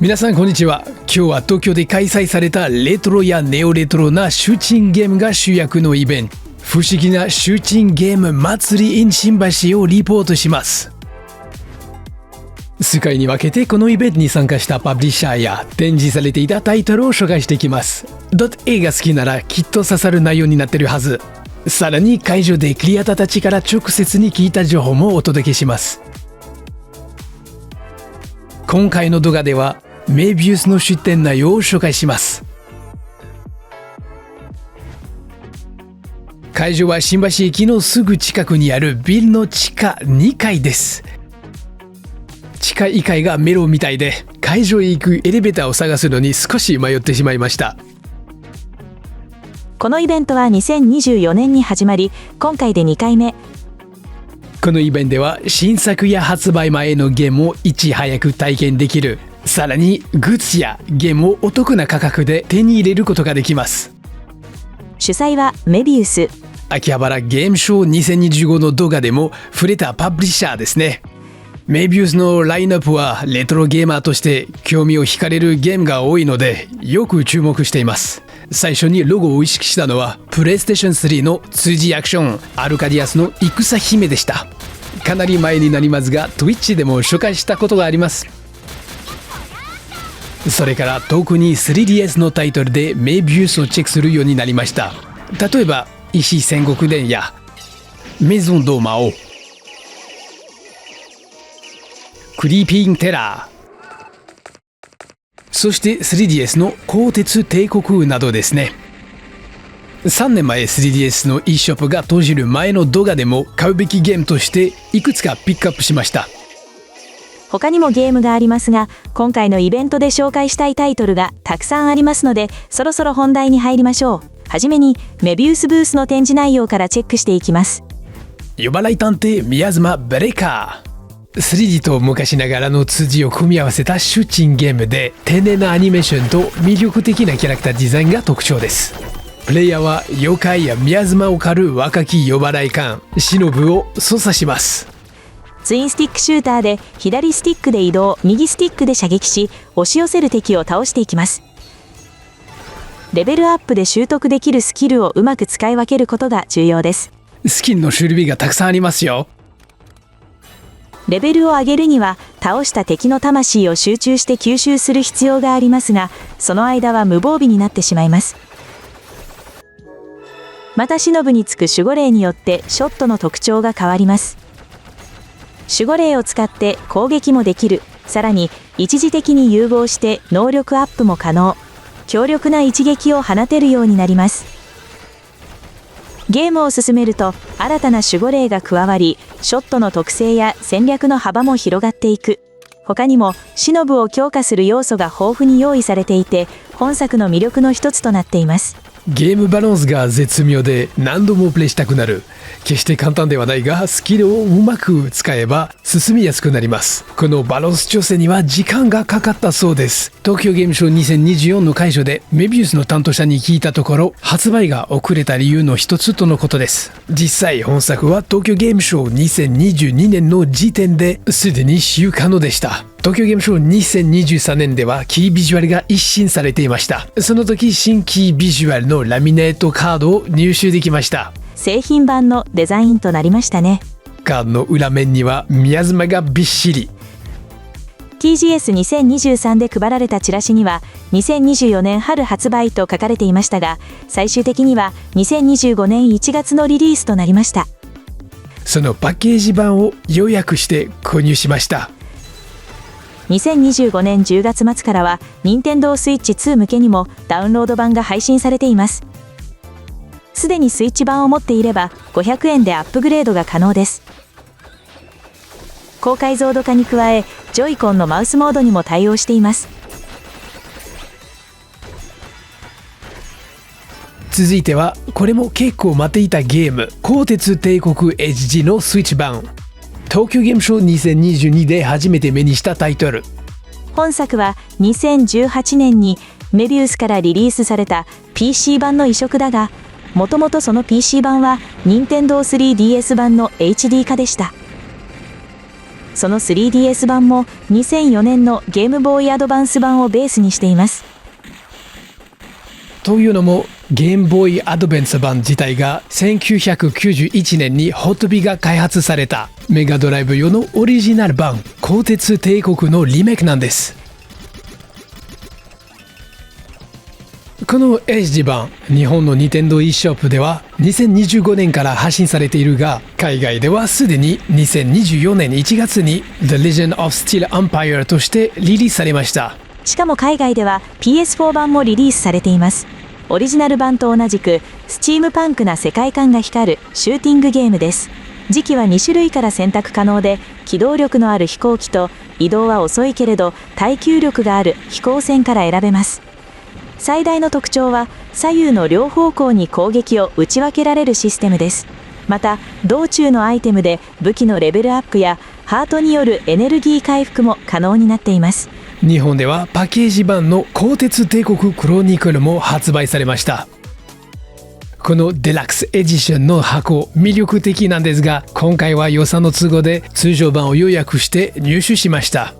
皆さんこんにちは。今日は東京で開催されたレトロやネオレトロなシューティングゲームが主役のイベント、不思議なシューティングゲーム祭り in 新橋をリポートします。数回に分けてこのイベントに参加したパブリッシャーや展示されていたタイトルを紹介していきます。映画好きならきっと刺さる内容になってるはず。さらに会場でクリエイターたちから直接に聞いた情報もお届けします。今回の動画ではメビウスの出展内容を紹介します。会場は新橋駅のすぐ近くにあるビルの地下2階です。地下1階がメロみたいで、会場へ行くエレベーターを探すのに少し迷ってしまいました。このイベントは2024年に始まり、今回で2回目。このイベントでは新作や発売前のゲームをいち早く体験できる。さらにグッズやゲームをお得な価格で手に入れることができます。主催はメビウス。秋葉原ゲームショー2025の動画でも触れたパブリッシャーですね。メビウスのラインナップはレトロゲーマーとして興味を惹かれるゲームが多いのでよく注目しています。最初にロゴを意識したのはプレイステーション3の 2G アクションアルカディアスの戦姫でした。かなり前になりますが Twitch でも紹介したことがあります。それから特に 3DS のタイトルでメビウスをチェックするようになりました。例えば石戦国伝やメゾンドーマオ、クリーピングテラー、そして 3DS の鋼鉄帝国などですね。3年前 3DS の e ショップが閉じる前の動画でも買うべきゲームとしていくつかピックアップしました。他にもゲームがありますが、今回のイベントで紹介したいタイトルがたくさんありますので、そろそろ本題に入りましょう。はじめにメビウスブースの展示内容からチェックしていきます。呼ばない探偵宮妻ブレイカー。3D と昔ながらの2Gを組み合わせたシューティングゲームで丁寧なアニメーションと魅力的なキャラクターデザインが特徴です。プレイヤーは妖怪や宮妻を狩る若き呼ばない官忍を操作します。ツインスティックシューターで左スティックで移動、右スティックで射撃し、押し寄せる敵を倒していきます。レベルアップで習得できるスキルをうまく使い分けることが重要です。スキンの種類がたくさんありますよ。レベルを上げるには倒した敵の魂を集中して吸収する必要がありますが、その間は無防備になってしまいます。また忍につく守護霊によってショットの特徴が変わります。守護霊を使って攻撃もできる。さらに一時的に融合して能力アップも可能。強力な一撃を放てるようになります。ゲームを進めると新たな守護霊が加わり、ショットの特性や戦略の幅も広がっていく。他にも忍を強化する要素が豊富に用意されていて、本作の魅力の一つとなっています。ゲームバランスが絶妙で何度もプレイしたくなる。決して簡単ではないがスキルをうまく使えば進みやすくなります。このバランス調整には時間がかかったそうです。東京ゲームショー2024の会場でメビウスの担当者に聞いたところ、発売が遅れた理由の一つとのことです。実際本作は東京ゲームショー2022年の時点ですでに使用可能でした。東京ゲームショー2023年ではキービジュアルが一新されていました。その時新キービジュアルのラミネートカードを入手できました。製品版のデザインとなりましたね。カードの裏面には宮妻がびっしり。 TGS2023 で配られたチラシには2024年春発売と書かれていましたが、最終的には2025年1月のリリースとなりました。そのパッケージ版を予約して購入しました。2025年10月末からは任天堂スイッチ2向けにもダウンロード版が配信されています。すでにスイッチ版を持っていれば500円でアップグレードが可能です。高解像度化に加え、ジョイコンのマウスモードにも対応しています。続いてはこれも結構待っていたゲーム、鋼鉄帝国 HG のスイッチ版。東京ゲームショー2022で初めて目にしたタイトル。本作は2018年にメビウスからリリースされた PC 版の移植だが、もともとその PC 版は任天堂 3DS 版の HD 化でした。その 3DS 版も2004年のゲームボーイアドバンス版をベースにしています。というのもゲームボーイアドバンス版自体が1991年にホットビが開発されたメガドライブ用のオリジナル版鋼鉄帝国のリメイクなんです。この HD 版、日本の Nintendo eShop では2025年から配信されているが、海外ではすでに2024年1月に The Legend of Steel Empire としてリリースされました。しかも海外では PS4 版もリリースされています。オリジナル版と同じくスチームパンクな世界観が光るシューティングゲームです。時期は2種類から選択可能で、機動力のある飛行機と移動は遅いけれど耐久力がある飛行船から選べます。最大の特徴は左右の両方向に攻撃を打ち分けられるシステムです。また道中のアイテムで武器のレベルアップやハートによるエネルギー回復も可能になっています。日本ではパッケージ版の鋼鉄帝国クロニクルも発売されました。このデラックスエディションの箱、魅力的なんですが、今回は予算の都合で通常版を予約して入手しました。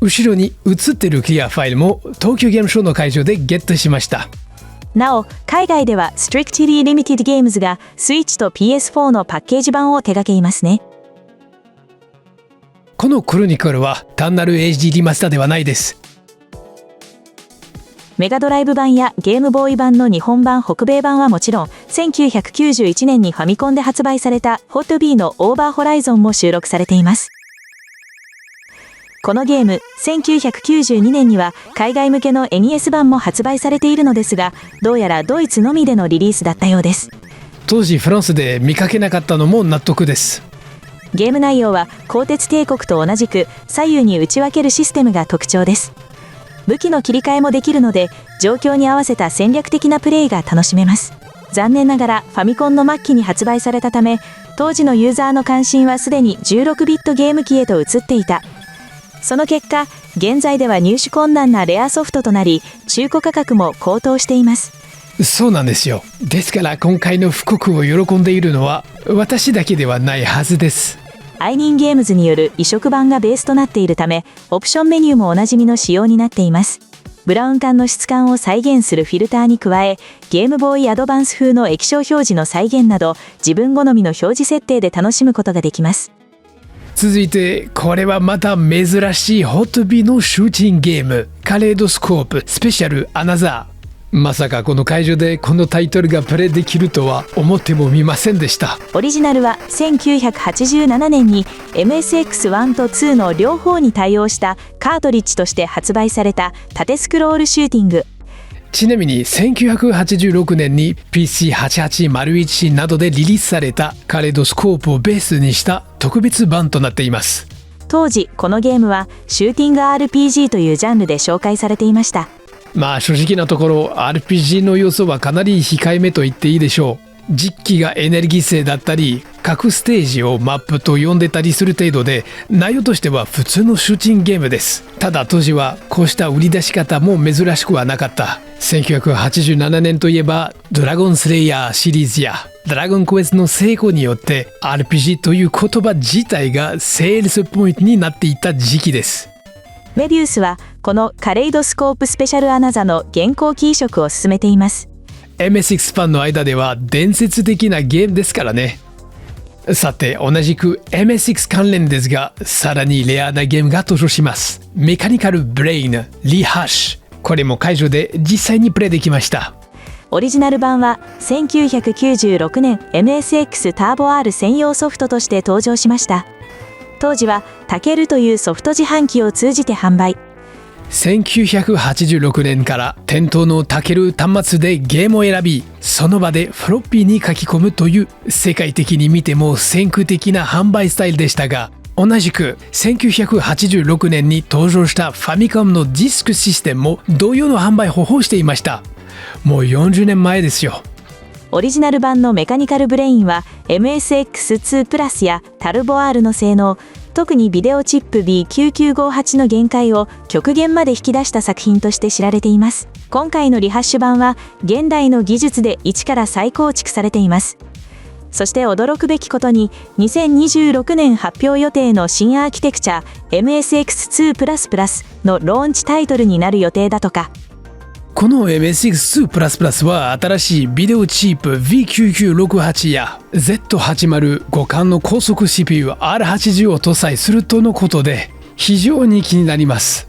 後ろに映ってるクリアファイルも東京ゲームショウの会場でゲットしました。なお、海外では Strictly Limited Games が Switch と PS4 のパッケージ版を手掛けいますね。このクロニクルは単なる HD リマスターではないです。メガドライブ版やゲームボーイ版の日本版北米版はもちろん、1991年にファミコンで発売された HotB のオーバーホライゾンも収録されています。このゲーム、1992年には海外向けの NES 版も発売されているのですが、どうやらドイツのみでのリリースだったようです。当時フランスで見かけなかったのも納得です。ゲーム内容は鋼鉄帝国と同じく左右に打ち分けるシステムが特徴です。武器の切り替えもできるので、状況に合わせた戦略的なプレイが楽しめます。残念ながらファミコンの末期に発売されたため、当時のユーザーの関心はすでに16ビットゲーム機へと移っていた。その結果、現在では入手困難なレアソフトとなり、中古価格も高騰しています。そうなんですよ。ですから今回の復刻を喜んでいるのは私だけではないはずです。アイニンゲームズによる移植版がベースとなっているため、オプションメニューもおなじみの仕様になっています。ブラウン管の質感を再現するフィルターに加え、ゲームボーイアドバンス風の液晶表示の再現など、自分好みの表示設定で楽しむことができます。続いて、これはまた珍しいホットビのシューティングゲーム、カレードスコープスペシャルアナザー。まさかこの会場でこのタイトルがプレイできるとは思ってもみませんでした。オリジナルは1987年に MSX1 と2の両方に対応したカートリッジとして発売された縦スクロールシューティング。ちなみに1986年に PC8801 などでリリースされたカレドスコープをベースにした特別版となっています。当時このゲームはシューティング RPG というジャンルで紹介されていました。まあ正直なところ RPG の要素はかなり控えめと言っていいでしょう。実機がエネルギー性だったり各ステージをマップと呼んでたりする程度で、内容としては普通のシューティングゲームです。ただ当時はこうした売り出し方も珍しくはなかった。1987年といえばドラゴンスレイヤーシリーズやドラゴンクエストの成功によって RPG という言葉自体がセールスポイントになっていた時期です。メビウスはこのカレイドスコープスペシャルアナザの現行機移植を進めています。 MSX ファンの間では伝説的なゲームですからね。さて同じく MSX 関連ですが、さらにレアなゲームが登場します。メカニカルブレインリハッシュ。これも会場で実際にプレイできました。オリジナル版は1996年 MSX ターボ R 専用ソフトとして登場しました。当時はタケルというソフト自販機を通じて販売。1986年から店頭のタケル端末でゲームを選び、その場でフロッピーに書き込むという世界的に見ても先駆的な販売スタイルでしたが、同じく1986年に登場したファミコンのディスクシステムも同様の販売方法をしていました。もう40年前ですよ。オリジナル版のメカニカルブレインは MSX2 プラスやタルボ R の性能、特にビデオチップ B9958 の限界を極限まで引き出した作品として知られています。今回のリハッシュ版は現代の技術で一から再構築されています。そして驚くべきことに、2026年発表予定の新アーキテクチャ MSX2++ のローンチタイトルになる予定だとか。この MSX2++ は新しいビデオチープ V9968 や Z80 互換の高速 CPU R80 を搭載するとのことで、非常に気になります。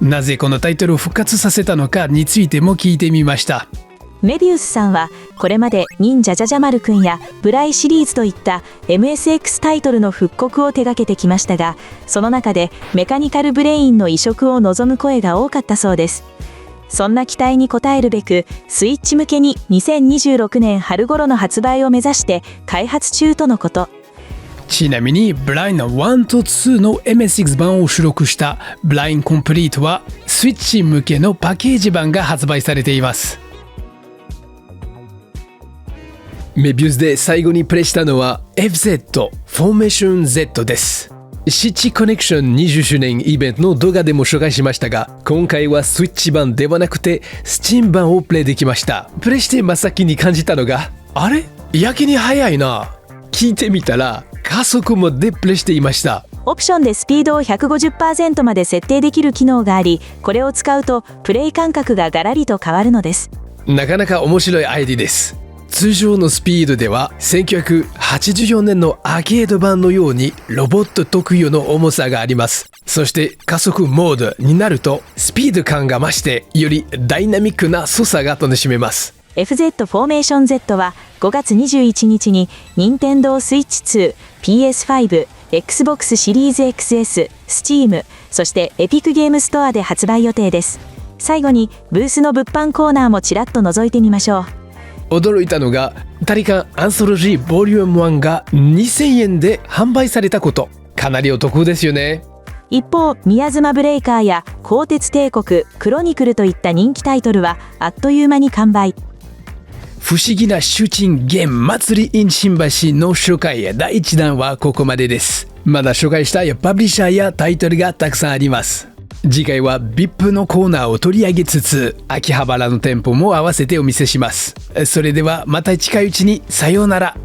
なぜこのタイトルを復活させたのかについても聞いてみました。メビウスさんはこれまで忍者ジャジャマルくんやブライシリーズといった MSX タイトルの復刻を手掛けてきましたが、その中でメカニカルブレインの移植を望む声が多かったそうです。そんな期待に応えるべく、スイッチ向けに2026年春頃の発売を目指して開発中とのこと。ちなみにブラインの1と2の MSX 版を収録したブラインコンプリートはスイッチ向けのパッケージ版が発売されています。メビウスで最後にプレイしたのは FZ フォーメーション Z です。シッチコネクション20周年イベントの動画でも紹介しましたが、今回はスイッチ版ではなくて Steam 版をプレイできました。プレイして真っ先に感じたのが、あれやけに速いな。聞いてみたら加速もでプレイしていました。オプションでスピードを 150% まで設定できる機能があり、これを使うとプレイ感覚がガラリと変わるのです。なかなか面白いアイデアです。通常のスピードでは1984年のアーケード版のようにロボット特有の重さがあります。そして加速モードになるとスピード感が増してよりダイナミックな操作が楽しめます。 FZ フォーメーション Z は5月21日に任天堂スイッチ2、PS5、Xbox シリーズ XS、Steam、そしてエピックゲームストアで発売予定です。最後にブースの物販コーナーもちらっと覗いてみましょう。驚いたのがタリカンアンソロジーボリューム1が2000円で販売されたこと。かなりお得ですよね。一方、宮妻ブレイカーや鋼鉄帝国、クロニクルといった人気タイトルはあっという間に完売。不思議なシューティングゲーム祭り in 新橋の紹介第1弾はここまでです。まだ紹介したいパブリッシャーやタイトルがたくさんあります。次回は VIP のコーナーを取り上げつつ、秋葉原の店舗も合わせてお見せします。それではまた近いうちに。さようなら。